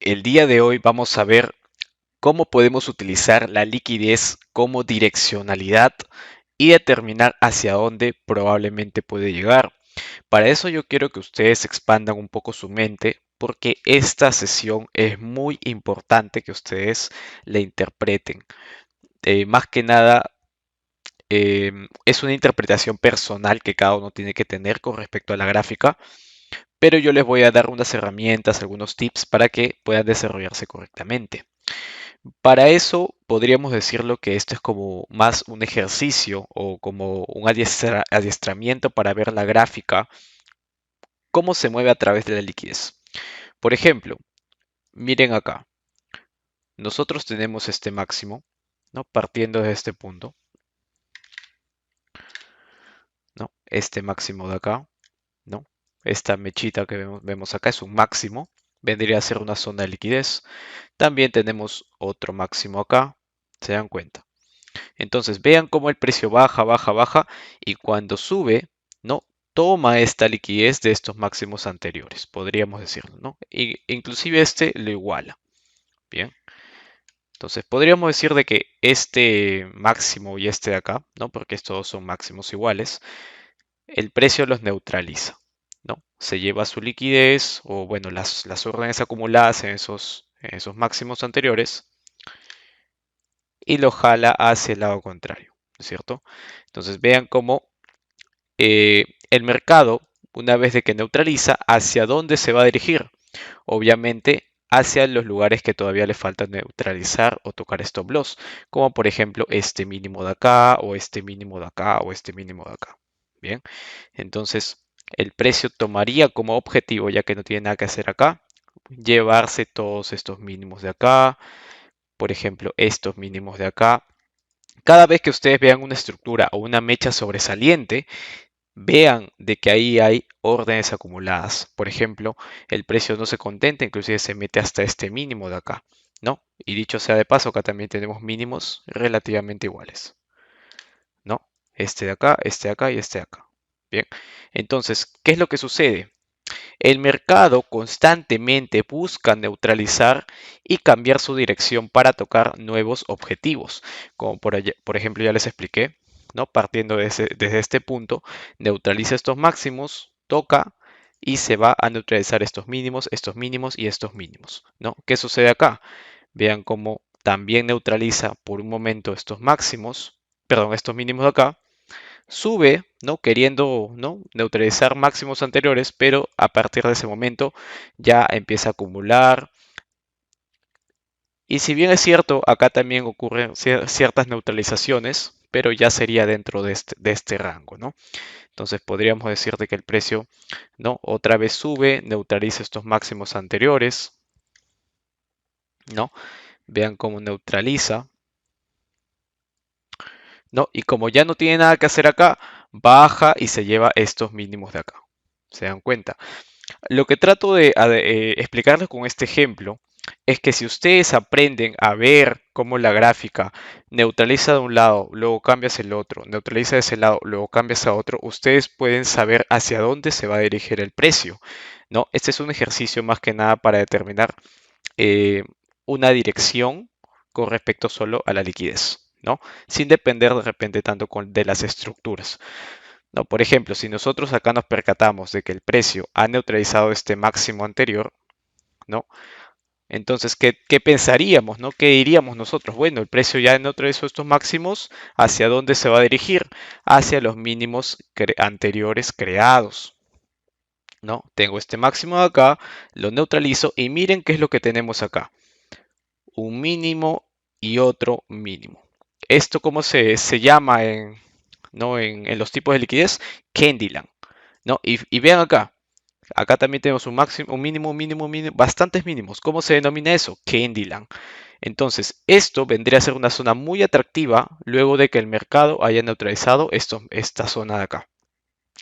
El día de hoy vamos a ver cómo podemos utilizar la liquidez como direccionalidad y determinar hacia dónde probablemente puede llegar. Para eso yo quiero que ustedes expandan un poco su mente porque esta sesión es muy importante que ustedes la interpreten. Más que nada, es una interpretación personal que cada uno tiene que tener con respecto a la gráfica, pero yo les voy a dar unas herramientas, algunos tips para que puedan desarrollarse correctamente. Para eso podríamos decirlo que esto es como más un ejercicio o como un adiestramiento para ver la gráfica, cómo se mueve a través de la liquidez. Por ejemplo, miren acá, nosotros tenemos este máximo, ¿no? Partiendo de este punto, ¿no? Este máximo de acá, ¿no? Esta mechita que vemos acá es un máximo, vendría a ser una zona de liquidez. También tenemos otro máximo acá, ¿se dan cuenta? Entonces vean cómo el precio baja, baja, baja y cuando sube, ¿no? Toma esta liquidez de estos máximos anteriores, podríamos decirlo, ¿no? Y inclusive este lo iguala. Bien. Entonces podríamos decir de que este máximo y este de acá, ¿no? Porque estos son máximos iguales, el precio los neutraliza, ¿no? Se lleva su liquidez o bueno, las órdenes acumuladas en esos máximos anteriores y lo jala hacia el lado contrario, ¿no es cierto? Entonces vean cómo el mercado, una vez de que neutraliza, ¿hacia dónde se va a dirigir? Obviamente hacia los lugares que todavía le falta neutralizar o tocar stop loss, como por ejemplo este mínimo de acá, o este mínimo de acá, o este mínimo de acá. Bien, entonces el precio tomaría como objetivo, ya que no tiene nada que hacer acá, llevarse todos estos mínimos de acá, por ejemplo, estos mínimos de acá. Cada vez que ustedes vean una estructura o una mecha sobresaliente, vean de que ahí hay órdenes acumuladas. Por ejemplo, el precio no se contenta, inclusive se mete hasta este mínimo de acá, ¿no? Y dicho sea de paso, acá también tenemos mínimos relativamente iguales, ¿no? Este de acá y este de acá. Bien, entonces, ¿qué es lo que sucede? El mercado constantemente busca neutralizar y cambiar su dirección para tocar nuevos objetivos, como por ejemplo ya les expliqué, ¿no? Partiendo desde este punto, neutraliza estos máximos, toca y se va a neutralizar estos mínimos y estos mínimos, ¿no? ¿Qué sucede acá? Vean cómo también neutraliza por un momento estos máximos, perdón, estos mínimos de acá, sube, ¿no? Queriendo, ¿no? Neutralizar máximos anteriores, pero a partir de ese momento ya empieza a acumular. Y si bien es cierto, acá también ocurren ciertas neutralizaciones, pero ya sería dentro de este rango, ¿no? Entonces podríamos decirte que el precio, ¿no? Otra vez sube, neutraliza estos máximos anteriores, ¿no? Vean cómo neutraliza, ¿no? Y como ya no tiene nada que hacer acá, baja y se lleva estos mínimos de acá. ¿Se dan cuenta? Lo que trato de explicarles con este ejemplo es que si ustedes aprenden a ver cómo la gráfica neutraliza de un lado, luego cambia hacia el otro, neutraliza de ese lado, luego cambia hacia otro, ustedes pueden saber hacia dónde se va a dirigir el precio, ¿no? Este es un ejercicio más que nada para determinar eh, una dirección con respecto solo a la liquidez, ¿no? Sin depender de repente tanto de las estructuras. No, por ejemplo, si nosotros acá nos percatamos de que el precio ha neutralizado este máximo anterior, ¿no? Entonces, ¿qué pensaríamos, ¿no? ¿Qué diríamos nosotros? Bueno, el precio ya neutralizó estos máximos, ¿hacia dónde se va a dirigir? Hacia los mínimos anteriores creados, ¿no? Tengo este máximo de acá, lo neutralizo y miren qué es lo que tenemos acá. Un mínimo y otro mínimo. ¿Esto cómo se llama ¿no? en los tipos de liquidez? Candyland. ¿No? Y vean acá, acá también tenemos un máximo, un mínimo, mínimo, bastantes mínimos. ¿Cómo se denomina eso? Candyland. Entonces, esto vendría a ser una zona muy atractiva luego de que el mercado haya neutralizado esta zona de acá.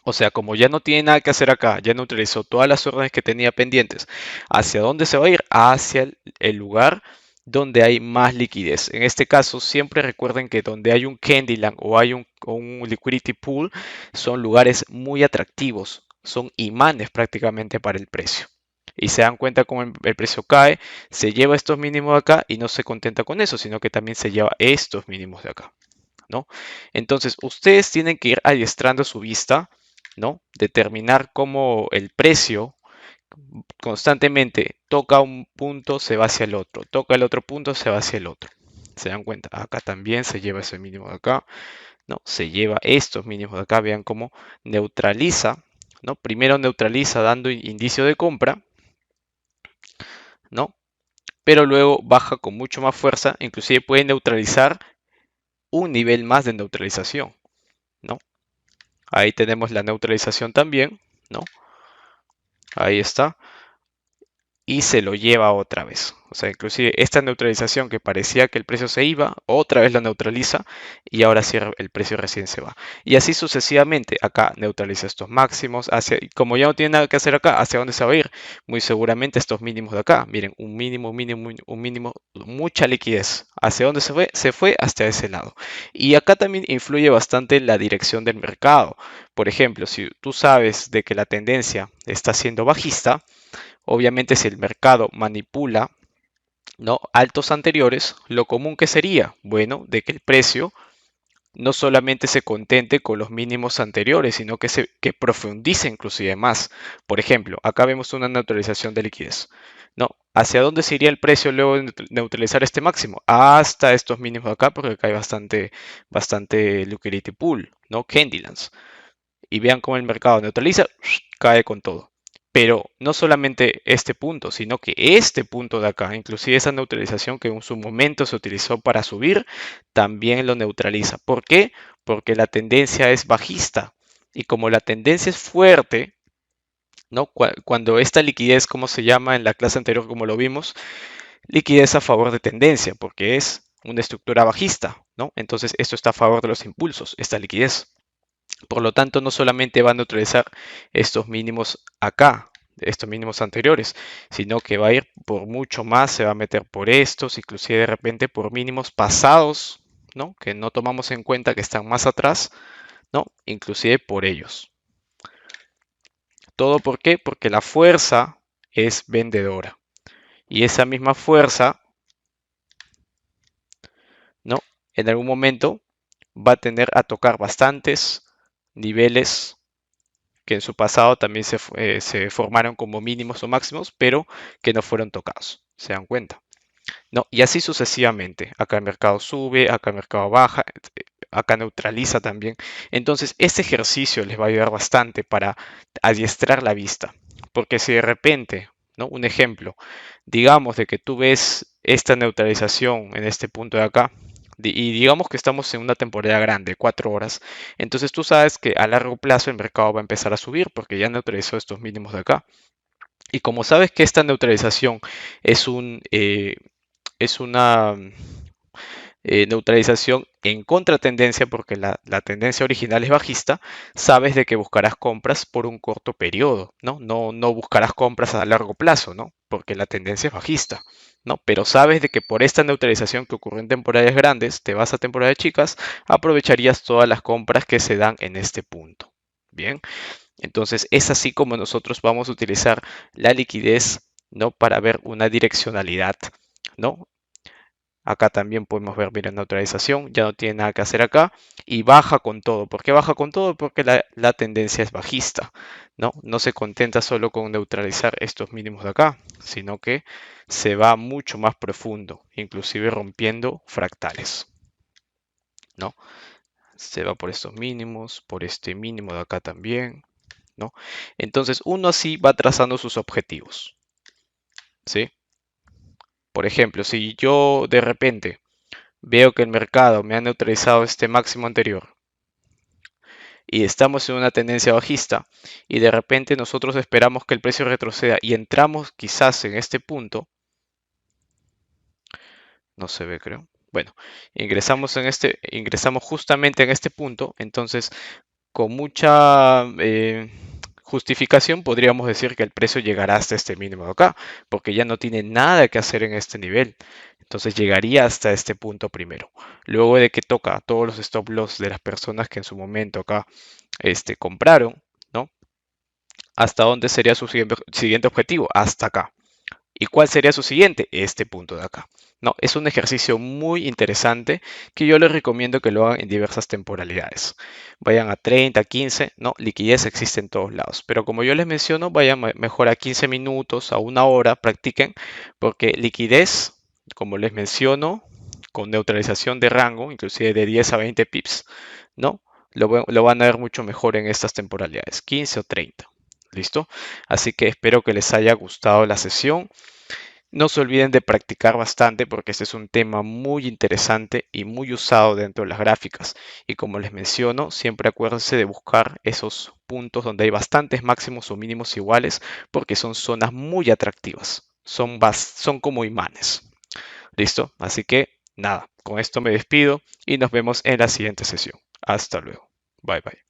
O sea, como ya no tiene nada que hacer acá, ya neutralizó todas las órdenes que tenía pendientes, ¿hacia dónde se va a ir? Hacia el lugar donde hay más liquidez. En este caso, siempre recuerden que donde hay un Candyland o hay un liquidity pool, son lugares muy atractivos, son imanes prácticamente para el precio. Y se dan cuenta cómo el precio cae, se lleva estos mínimos de acá y no se contenta con eso, sino que también se lleva estos mínimos de acá, ¿no? Entonces, ustedes tienen que ir adiestrando su vista, ¿no? Determinar cómo el precio constantemente toca un punto, se va hacia el otro, toca el otro punto, se va hacia el otro. ¿Se dan cuenta? Acá también se lleva ese mínimo de acá, ¿no? Se lleva estos mínimos de acá, vean cómo neutraliza, ¿no? Primero neutraliza dando indicio de compra, ¿no? Pero luego baja con mucho más fuerza, inclusive puede neutralizar un nivel más de neutralización, ¿no? Ahí tenemos la neutralización también, ¿no? Ahí está. Y se lo lleva otra vez. O sea, inclusive esta neutralización que parecía que el precio se iba, otra vez la neutraliza y ahora sí el precio recién se va. Y así sucesivamente, acá neutraliza estos máximos, y como ya no tiene nada que hacer acá, ¿hacia dónde se va a ir? Muy seguramente estos mínimos de acá. Miren, un mínimo, un mínimo, mucha liquidez. ¿Hacia dónde se fue? Se fue hasta ese lado. Y acá también influye bastante la dirección del mercado. Por ejemplo, si tú sabes de que la tendencia está siendo bajista, obviamente, si el mercado manipula, ¿no?, altos anteriores, lo común que sería, bueno, de que el precio no solamente se contente con los mínimos anteriores, sino que profundice inclusive más. Por ejemplo, acá vemos una neutralización de liquidez, ¿no? ¿Hacia dónde se iría el precio luego de neutralizar este máximo? Hasta estos mínimos de acá, porque acá hay bastante liquidity pool, ¿no? Candylands. Y vean cómo el mercado neutraliza, cae con todo. Pero no solamente este punto, sino que este punto de acá, inclusive esa neutralización que en su momento se utilizó para subir, también lo neutraliza. ¿Por qué? Porque la tendencia es bajista. Y como la tendencia es fuerte, ¿no? Cuando esta liquidez, como se llama en la clase anterior, como lo vimos, liquidez a favor de tendencia, porque es una estructura bajista, ¿no? Entonces esto está a favor de los impulsos, esta liquidez. Por lo tanto, no solamente va a neutralizar estos mínimos acá, estos mínimos anteriores, sino que va a ir por mucho más, se va a meter por estos, inclusive de repente por mínimos pasados, ¿no?, que no tomamos en cuenta que están más atrás, ¿no?, inclusive por ellos. ¿Todo por qué? Porque la fuerza es vendedora. Y esa misma fuerza, ¿no?, en algún momento va a tener a tocar bastantes niveles que en su pasado también se formaron como mínimos o máximos, pero que no fueron tocados. ¿Se dan cuenta? No, y así sucesivamente. Acá el mercado sube, acá el mercado baja, acá neutraliza también. Entonces, este ejercicio les va a ayudar bastante para adiestrar la vista. Porque si de repente, ¿no?, un ejemplo, digamos de que tú ves esta neutralización en este punto de acá, y digamos que estamos en una temporada grande, 4 horas, entonces tú sabes que a largo plazo el mercado va a empezar a subir porque ya neutralizó estos mínimos de acá. Y como sabes que esta neutralización es es una neutralización en contratendencia, porque la tendencia original es bajista, sabes de que buscarás compras por un corto periodo, ¿no? No buscarás compras a largo plazo, ¿no? Porque la tendencia es bajista, ¿no? Pero sabes de que por esta neutralización que ocurre en temporadas grandes, te vas a temporadas chicas, aprovecharías todas las compras que se dan en este punto. Bien, entonces es así como nosotros vamos a utilizar la liquidez, ¿no?, para ver una direccionalidad, ¿no? Acá también podemos ver, miren, neutralización, ya no tiene nada que hacer acá y baja con todo. ¿Por qué baja con todo? Porque la tendencia es bajista, ¿no? No se contenta solo con neutralizar estos mínimos de acá, sino que se va mucho más profundo, inclusive rompiendo fractales, ¿no? Se va por estos mínimos, por este mínimo de acá también, ¿no? Entonces uno así va trazando sus objetivos, ¿sí? Por ejemplo, si yo de repente veo que el mercado me ha neutralizado este máximo anterior y estamos en una tendencia bajista y de repente nosotros esperamos que el precio retroceda y entramos quizás en este punto, no se ve, creo. Bueno, ingresamos justamente en este punto, entonces con mucha justificación podríamos decir que el precio llegará hasta este mínimo de acá, porque ya no tiene nada que hacer en este nivel. Entonces llegaría hasta este punto primero. Luego de que toca todos los stop loss de las personas que en su momento acá compraron, ¿no?, ¿Hasta dónde sería su siguiente objetivo? Hasta acá. ¿Y cuál sería su siguiente? Este punto de acá. No, es un ejercicio muy interesante que yo les recomiendo que lo hagan en diversas temporalidades. Vayan a 30, 15, no, liquidez existe en todos lados. Pero como yo les menciono, vayan mejor a 15 minutos, a una hora, practiquen, porque liquidez, como les menciono, con neutralización de rango, inclusive de 10 a 20 pips, ¿no? Lo van a ver mucho mejor en estas temporalidades, 15 o 30. ¿Listo? Así que espero que les haya gustado la sesión. No se olviden de practicar bastante porque este es un tema muy interesante y muy usado dentro de las gráficas. Y como les menciono, siempre acuérdense de buscar esos puntos donde hay bastantes máximos o mínimos iguales porque son zonas muy atractivas. Son como imanes. ¿Listo? Así que nada, con esto me despido y nos vemos en la siguiente sesión. Hasta luego. Bye bye.